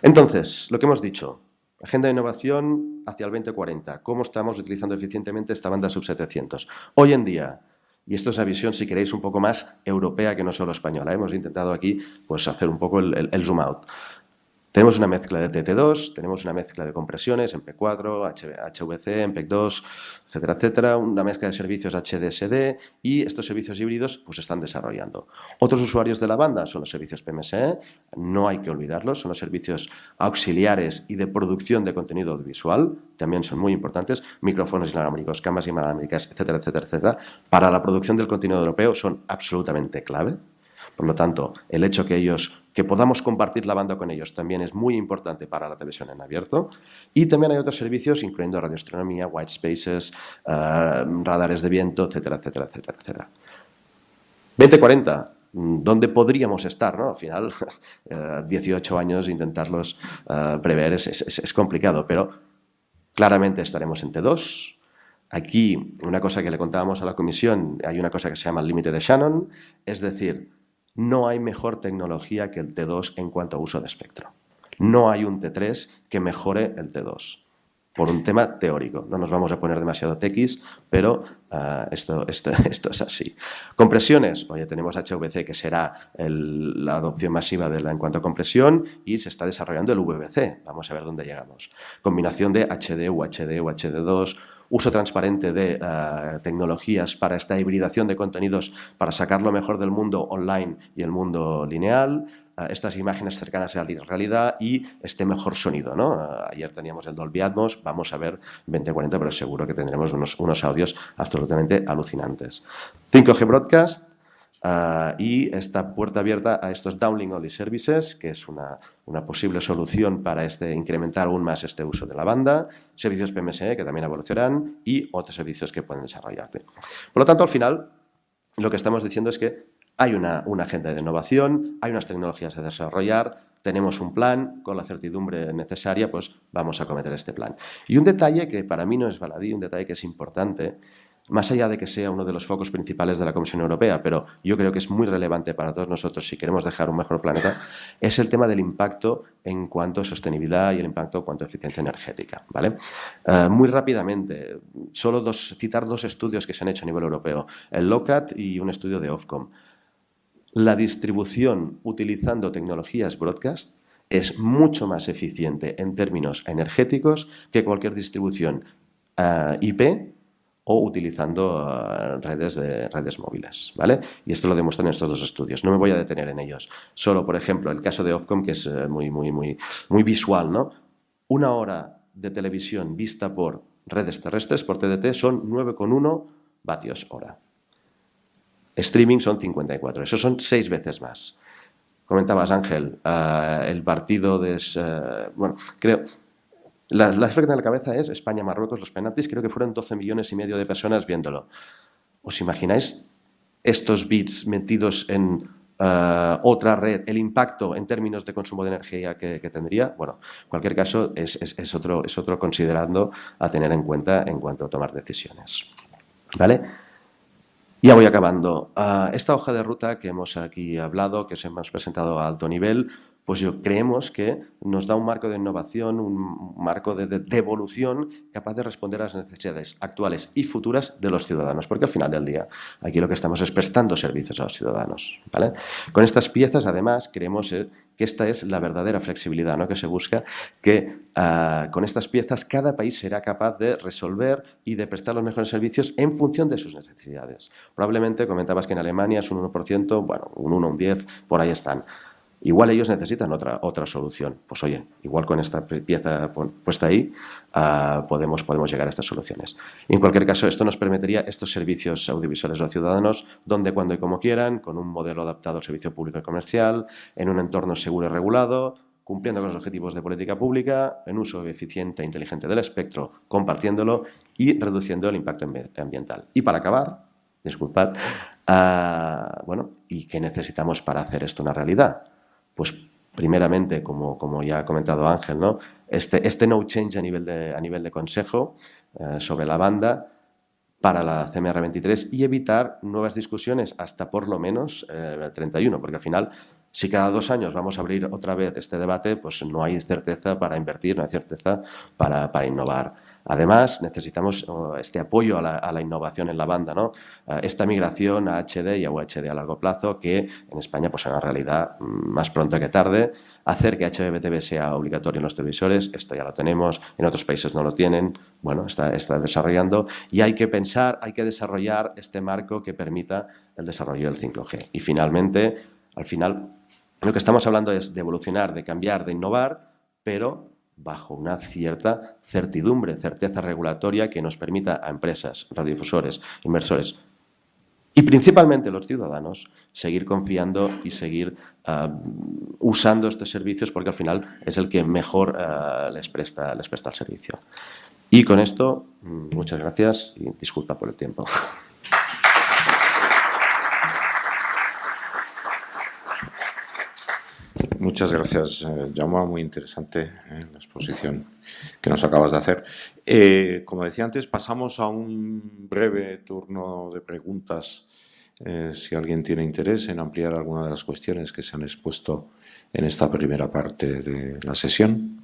Entonces, lo que hemos dicho, agenda de innovación hacia el 2040, cómo estamos utilizando eficientemente esta banda sub-700. Hoy en día, y esto es una visión, si queréis, un poco más europea que no solo española. Hemos intentado aquí pues, hacer un poco el zoom out. Tenemos una mezcla de TT2, tenemos una mezcla de compresiones, MP4, HVC, MP2, etcétera, etcétera, una mezcla de servicios HDSD y estos servicios híbridos pues se están desarrollando. Otros usuarios de la banda son los servicios PMSE, no hay que olvidarlos, son los servicios auxiliares y de producción de contenido audiovisual, también son muy importantes, micrófonos inalámbricos, cámaras inalámbricas, etcétera, etcétera, etcétera. Para la producción del contenido europeo son absolutamente clave. Por lo tanto, el hecho que podamos compartir la banda con ellos también es muy importante para la televisión en abierto. Y también hay otros servicios, incluyendo radioastronomía, white spaces, radares de viento, etcétera, etcétera, etcétera, etcétera. 2040, ¿dónde podríamos estar? ¿No? Al final, 18 años, intentarlos prever es complicado, pero claramente estaremos en T2. Aquí, una cosa que le contábamos a la comisión, hay una cosa que se llama el límite de Shannon, es decir, no hay mejor tecnología que el T2 en cuanto a uso de espectro. No hay un T3 que mejore el T2, por un tema teórico. No nos vamos a poner demasiado tequis, pero esto es así. Compresiones, oye, tenemos HVC, que será la adopción masiva en cuanto a compresión, y se está desarrollando el VVC. Vamos a ver dónde llegamos. Combinación de HD, UHD, UHD2, uso transparente de tecnologías para esta hibridación de contenidos para sacar lo mejor del mundo online y el mundo lineal, estas imágenes cercanas a la realidad y este mejor sonido, ¿no? Ayer teníamos el Dolby Atmos, vamos a ver 2040, pero seguro que tendremos unos audios absolutamente alucinantes. 5G Broadcast, y esta puerta abierta a estos downlink only services, que es una posible solución para incrementar aún más este uso de la banda, servicios PMSE que también evolucionarán y otros servicios que pueden desarrollarse. Por lo tanto, al final, lo que estamos diciendo es que hay una agenda de innovación, hay unas tecnologías a desarrollar, tenemos un plan, con la certidumbre necesaria, pues vamos a acometer este plan. Y un detalle que para mí no es baladí, un detalle que es importante, más allá de que sea uno de los focos principales de la Comisión Europea, pero yo creo que es muy relevante para todos nosotros si queremos dejar un mejor planeta, es el tema del impacto en cuanto a sostenibilidad y el impacto en cuanto a eficiencia energética, ¿vale? Muy rápidamente, solo citar dos estudios que se han hecho a nivel europeo, el LOCAT y un estudio de Ofcom. La distribución utilizando tecnologías broadcast es mucho más eficiente en términos energéticos que cualquier distribución IP o utilizando redes móviles, ¿vale? Y esto lo demuestran estos dos estudios. No me voy a detener en ellos. Solo, por ejemplo, el caso de Ofcom, que es muy visual, ¿no? 1 hora de televisión vista por redes terrestres, por TDT, son 9,1 vatios hora. Streaming son 54. Eso son 6 veces más. Comentabas, Ángel, el partido bueno, creo... La efecto en la cabeza es España-Marruecos, los penaltis, creo que fueron 12,5 millones de personas viéndolo. ¿Os imagináis estos bits metidos en otra red, el impacto en términos de consumo de energía que tendría? Bueno, en cualquier caso, es otro considerando a tener en cuenta en cuanto a tomar decisiones. ¿Vale? Ya voy acabando. Esta hoja de ruta que hemos aquí hablado, que os hemos presentado a alto nivel, pues creemos que nos da un marco de innovación, un marco de evolución capaz de responder a las necesidades actuales y futuras de los ciudadanos, porque al final del día aquí lo que estamos es prestando servicios a los ciudadanos, ¿vale? Con estas piezas, además, creemos que esta es la verdadera flexibilidad, ¿no?, que se busca, que con estas piezas cada país será capaz de resolver y de prestar los mejores servicios en función de sus necesidades. Probablemente comentabas que en Alemania es un 1%, bueno, un 1, un 10, por ahí están. Igual ellos necesitan otra solución. Pues oye, igual con esta pieza puesta ahí podemos llegar a estas soluciones. En cualquier caso, esto nos permitiría estos servicios audiovisuales a los ciudadanos donde, cuando y como quieran, con un modelo adaptado al servicio público y comercial, en un entorno seguro y regulado, cumpliendo con los objetivos de política pública, en uso eficiente e inteligente del espectro, compartiéndolo y reduciendo el impacto ambiental. Y para acabar, disculpad, bueno, ¿y qué necesitamos para hacer esto una realidad? Pues primeramente, como ya ha comentado Ángel, ¿no?, este no change a nivel de consejo sobre la banda para la CMR23 y evitar nuevas discusiones hasta por lo menos el 31, porque al final, si cada 2 años vamos a abrir otra vez este debate, pues no hay certeza para invertir, no hay certeza para innovar. Además, necesitamos este apoyo a la innovación en la banda, ¿no? Esta migración a HD y a UHD a largo plazo, que en España pues será una realidad más pronto que tarde. Hacer que HbbTV sea obligatorio en los televisores, esto ya lo tenemos, en otros países no lo tienen, bueno, está desarrollando, y hay que pensar, hay que desarrollar este marco que permita el desarrollo del 5G. Y finalmente, al final, lo que estamos hablando es de evolucionar, de cambiar, de innovar, pero bajo una cierta certidumbre, certeza regulatoria que nos permita a empresas, radiodifusores, inversores y principalmente los ciudadanos seguir confiando y seguir usando estos servicios, porque al final es el que mejor les presta el servicio. Y con esto, muchas gracias y disculpa por el tiempo. Muchas gracias, Jaume. Muy interesante la exposición que nos acabas de hacer. Como decía antes, pasamos a un breve turno de preguntas. Si alguien tiene interés en ampliar alguna de las cuestiones que se han expuesto en esta primera parte de la sesión.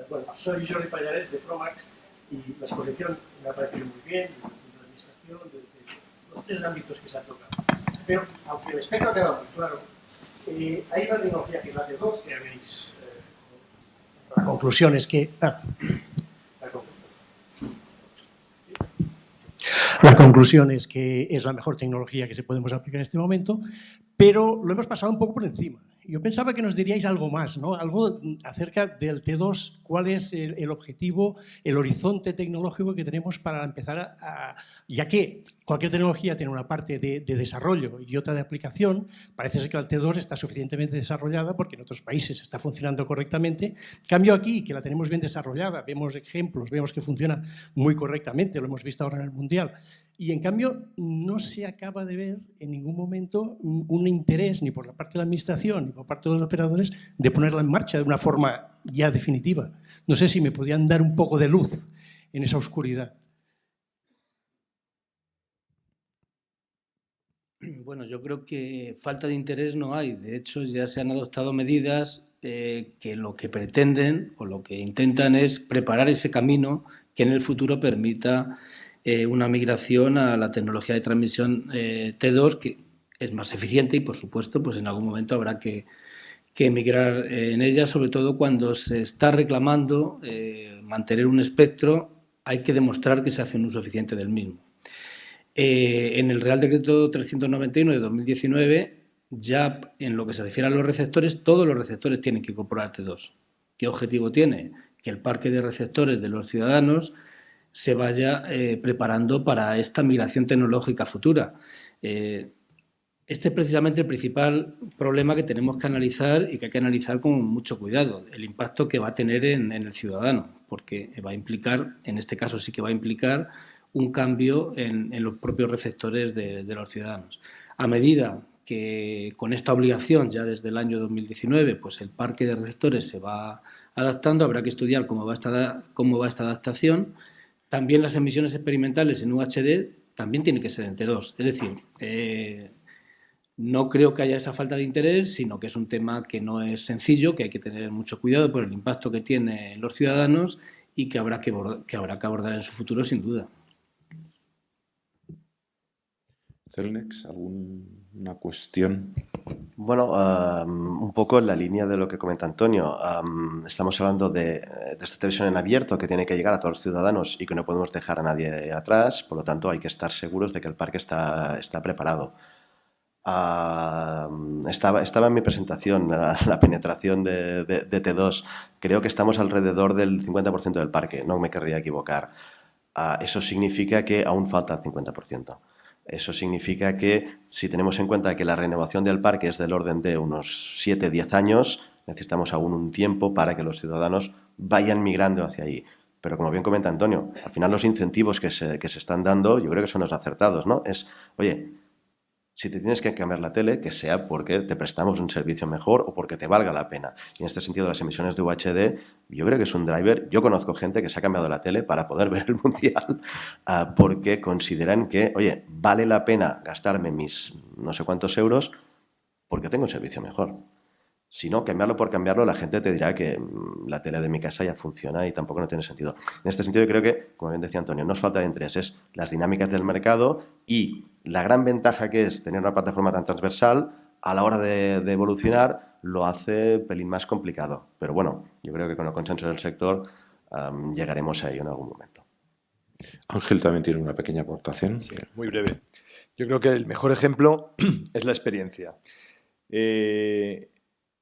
Bueno, soy Jordi Pallares de Promax y la exposición me ha parecido muy bien, de la administración, de los 3 ámbitos que se han tocado. Pero, aunque el espectro ha quedado muy claro, hay una tecnología que es la T2 que habéis... la conclusión es que... La conclusión es que es la mejor tecnología que se podemos aplicar en este momento, pero lo hemos pasado un poco por encima. Yo pensaba que nos diríais algo más, ¿no? Algo acerca del T2, cuál es el objetivo, el horizonte tecnológico que tenemos para empezar ya que cualquier tecnología tiene una parte de desarrollo y otra de aplicación, parece ser que el T2 está suficientemente desarrollada porque en otros países está funcionando correctamente. Cambio aquí, que la tenemos bien desarrollada, vemos ejemplos, vemos que funciona muy correctamente, lo hemos visto ahora en el Mundial. Y, en cambio, no se acaba de ver en ningún momento un interés ni por la parte de la administración ni por parte de los operadores de ponerla en marcha de una forma ya definitiva. No sé si me podían dar un poco de luz en esa oscuridad. Bueno, yo creo que falta de interés no hay. De hecho, ya se han adoptado medidas que lo que pretenden o lo que intentan es preparar ese camino que en el futuro permita una migración a la tecnología de transmisión T2, que es más eficiente y, por supuesto, pues en algún momento habrá que migrar en ella, sobre todo cuando se está reclamando mantener un espectro, hay que demostrar que se hace un uso eficiente del mismo. En el Real Decreto 391 de 2019, ya en lo que se refiere a los receptores, todos los receptores tienen que incorporar T2. ¿Qué objetivo tiene? Que el parque de receptores de los ciudadanos se vaya preparando para esta migración tecnológica futura. Este es precisamente el principal problema que tenemos que analizar y que hay que analizar con mucho cuidado, el impacto que va a tener en el ciudadano, porque va a implicar, en este caso sí que va a implicar, un cambio en los propios receptores de los ciudadanos. A medida que con esta obligación, ya desde el año 2019, pues el parque de receptores se va adaptando, habrá que estudiar cómo va esta adaptación. También las emisiones experimentales en UHD también tiene que ser en T2. Es decir, no creo que haya esa falta de interés, sino que es un tema que no es sencillo, que hay que tener mucho cuidado por el impacto que tiene en los ciudadanos y que habrá que abordar en su futuro sin duda. Celnex, ¿alguna cuestión? Bueno, un poco en la línea de lo que comenta Antonio. Estamos hablando de esta televisión en abierto que tiene que llegar a todos los ciudadanos y que no podemos dejar a nadie atrás. Por lo tanto, hay que estar seguros de que el parque está preparado. Estaba en mi presentación la penetración de T2. Creo que estamos alrededor del 50% del parque, no me querría equivocar. Eso significa que aún falta el 50%. Eso significa que si tenemos en cuenta que la renovación del parque es del orden de unos 7-10 años, necesitamos aún un tiempo para que los ciudadanos vayan migrando hacia ahí. Pero como bien comenta Antonio, al final los incentivos que se están dando yo creo que son los acertados, ¿no? Es, oye, si te tienes que cambiar la tele, que sea porque te prestamos un servicio mejor o porque te valga la pena. Y en este sentido, las emisiones de UHD, yo creo que es un driver. Yo conozco gente que se ha cambiado la tele para poder ver el Mundial porque consideran que, oye, vale la pena gastarme mis no sé cuántos euros porque tengo un servicio mejor. Si no, cambiarlo por cambiarlo, la gente te dirá que la tele de mi casa ya funciona y tampoco no tiene sentido. En este sentido, yo creo que, como bien decía Antonio, no os falta de interés, es las dinámicas del mercado y la gran ventaja que es tener una plataforma tan transversal, a la hora de evolucionar, lo hace un pelín más complicado. Pero bueno, yo creo que con el consenso del sector llegaremos a ello en algún momento. Ángel también tiene una pequeña aportación. Sí, muy breve. Yo creo que el mejor ejemplo es la experiencia.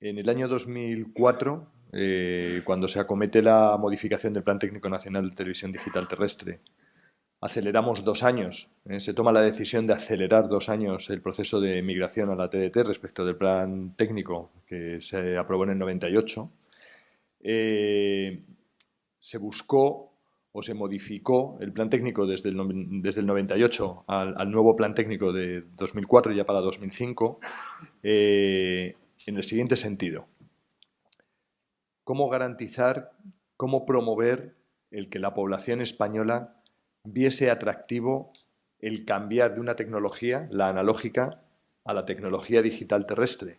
En el año 2004, cuando se acomete la modificación del Plan Técnico Nacional de Televisión Digital Terrestre, aceleramos 2 años. Se toma la decisión de acelerar 2 años el proceso de migración a la TDT respecto del Plan Técnico que se aprobó en el 98. Se buscó o se modificó el Plan Técnico desde el 98 al nuevo Plan Técnico de 2004, ya para 2005, en el siguiente sentido. ¿Cómo garantizar, cómo promover el que la población española viese atractivo el cambiar de una tecnología, la analógica, a la tecnología digital terrestre,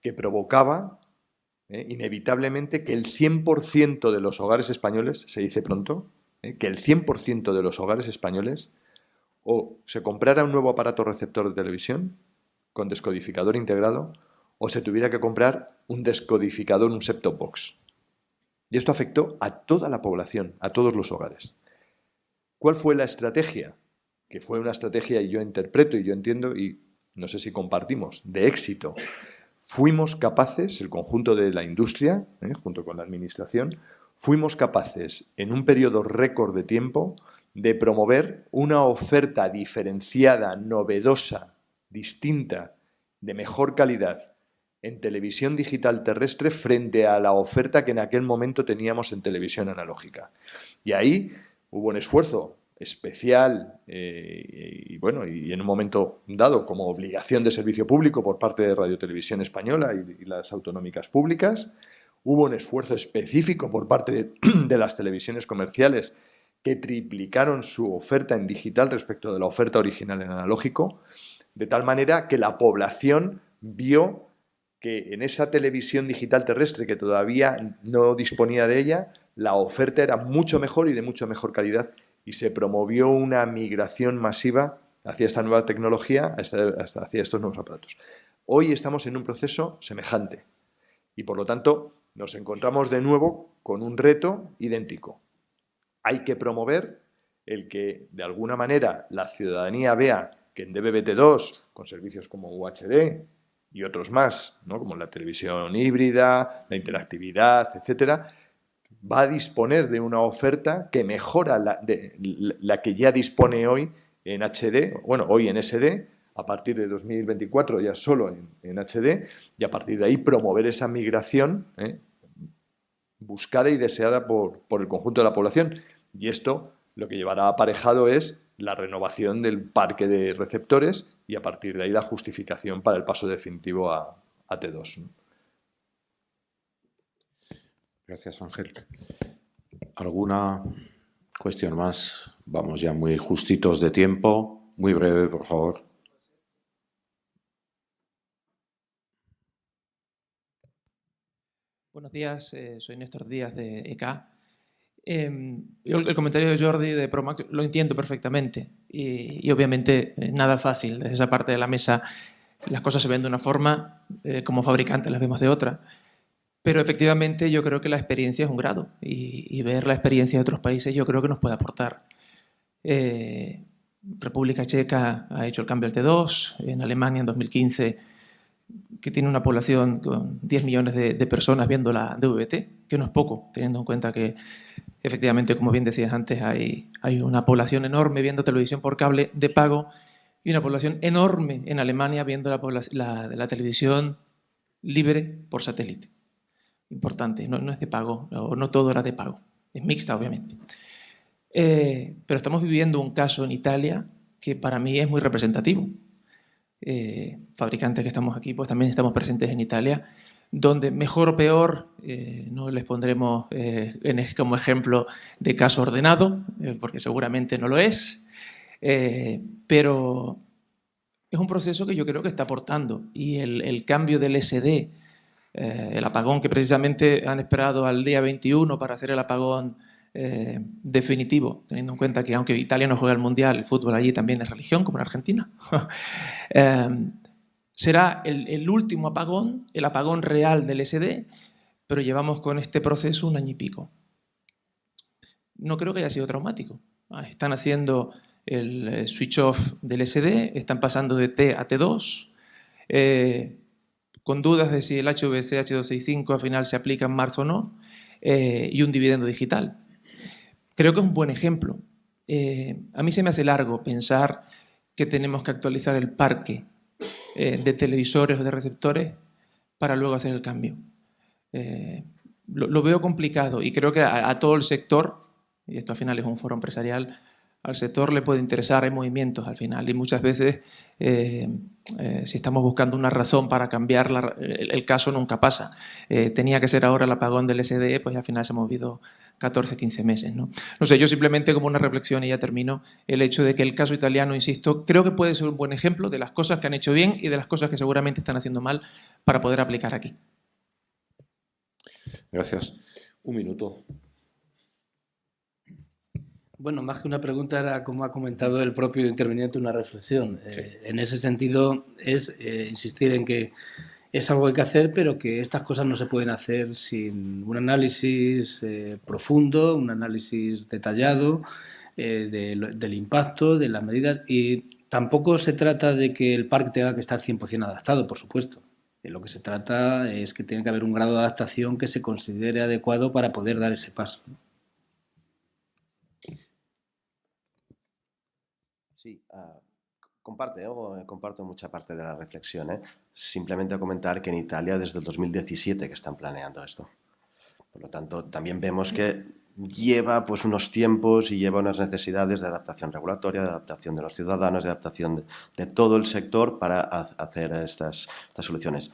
que provocaba inevitablemente que el 100% de los hogares españoles, se dice pronto, que el 100% de los hogares españoles o se comprara un nuevo aparato receptor de televisión con descodificador integrado o se tuviera que comprar un descodificador, un set-top box. Y esto afectó a toda la población, a todos los hogares. ¿Cuál fue la estrategia? Que fue una estrategia, y yo interpreto y yo entiendo, y no sé si compartimos, de éxito. Fuimos capaces, el conjunto de la industria, junto con la administración, fuimos capaces en un periodo récord de tiempo de promover una oferta diferenciada, novedosa, distinta, de mejor calidad en televisión digital terrestre frente a la oferta que en aquel momento teníamos en televisión analógica. Y ahí hubo un esfuerzo especial y en un momento dado como obligación de servicio público por parte de Radio Televisión Española y las autonómicas públicas. Hubo un esfuerzo específico por parte de las televisiones comerciales que triplicaron su oferta en digital respecto de la oferta original en analógico, de tal manera que la población vio que en esa televisión digital terrestre que todavía no disponía de ella, la oferta era mucho mejor y de mucho mejor calidad y se promovió una migración masiva hacia esta nueva tecnología, hacia estos nuevos aparatos. Hoy estamos en un proceso semejante y, por lo tanto, nos encontramos de nuevo con un reto idéntico. Hay que promover el que, de alguna manera, la ciudadanía vea que en DVB-T2, con servicios como UHD y otros más, ¿no?, como la televisión híbrida, la interactividad, etcétera, va a disponer de una oferta que mejora la que ya dispone hoy en HD, bueno, hoy en SD, a partir de 2024 ya solo en HD, y a partir de ahí promover esa migración buscada y deseada por el conjunto de la población. Y esto lo que llevará aparejado es la renovación del parque de receptores y a partir de ahí la justificación para el paso definitivo a T2. Gracias, Ángel. ¿Alguna cuestión más. Vamos ya muy justitos de tiempo. Muy breve, por favor. Buenos días, soy Néstor Díaz de ECA. Yo el comentario de Jordi de Promax lo entiendo perfectamente y obviamente nada fácil. Desde esa parte de la mesa las cosas se ven de una forma, como fabricantes las vemos de otra. Pero efectivamente yo creo que la experiencia es un grado y ver la experiencia de otros países yo creo que nos puede aportar. República Checa ha hecho el cambio al T2, en Alemania en 2015, que tiene una población con 10 millones de personas viendo la DVB-T, que no es poco, teniendo en cuenta que efectivamente, como bien decías antes, hay una población enorme viendo televisión por cable de pago y una población enorme en Alemania viendo la televisión libre por satélite. Importante, no es de pago, no todo era de pago, es mixta obviamente. Pero estamos viviendo un caso en Italia que para mí es muy representativo. Fabricantes que estamos aquí, pues también estamos presentes en Italia, donde mejor o peor, no les pondremos como ejemplo de caso ordenado, porque seguramente no lo es, pero es un proceso que yo creo que está aportando y el cambio del SD, el apagón que precisamente han esperado al día 21 para hacer el apagón definitivo, teniendo en cuenta que aunque Italia no juega el Mundial, el fútbol allí también es religión, como en Argentina. Será el último apagón, el apagón real del SD, pero llevamos con este proceso 1 año y pico. No creo que haya sido traumático. Están haciendo el switch off del SD, están pasando de T a T2, con dudas de si el HVC H265 al final se aplica en marzo o no, y un dividendo digital. Creo que es un buen ejemplo. A mí se me hace largo pensar que tenemos que actualizar el parque de televisores o de receptores para luego hacer el cambio. Lo veo complicado y creo que a todo el sector, y esto al final es un foro empresarial, al sector le puede interesar, hay movimientos al final y muchas veces si estamos buscando una razón para cambiar el caso nunca pasa. Tenía que ser ahora el apagón del SDE, pues al final se ha movido 14, 15 meses. No sé, yo simplemente como una reflexión y ya termino, el hecho de que el caso italiano, insisto, creo que puede ser un buen ejemplo de las cosas que han hecho bien y de las cosas que seguramente están haciendo mal para poder aplicar aquí. Gracias. Un minuto. Bueno, más que una pregunta era, como ha comentado el propio interviniente, una reflexión. Sí. En ese sentido es insistir en que es algo que hay que hacer, pero que estas cosas no se pueden hacer sin un análisis profundo, un análisis detallado del impacto, de las medidas. Y tampoco se trata de que el parque tenga que estar 100% adaptado, por supuesto. Lo que se trata es que tiene que haber un grado de adaptación que se considere adecuado para poder dar ese paso. Sí, comparto mucha parte de la reflexión. Simplemente comentar que en Italia desde el 2017 que están planeando esto. Por lo tanto, también vemos que lleva pues, unos tiempos y lleva unas necesidades de adaptación regulatoria, de adaptación de los ciudadanos, de adaptación de todo el sector para hacer estas soluciones.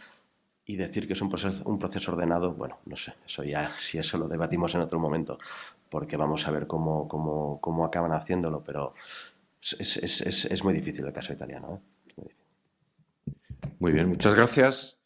Y decir que es un proceso ordenado, bueno, no sé, eso ya, si eso lo debatimos en otro momento, porque vamos a ver cómo acaban haciéndolo, pero es muy difícil el caso italiano. Muy bien, muchas gracias.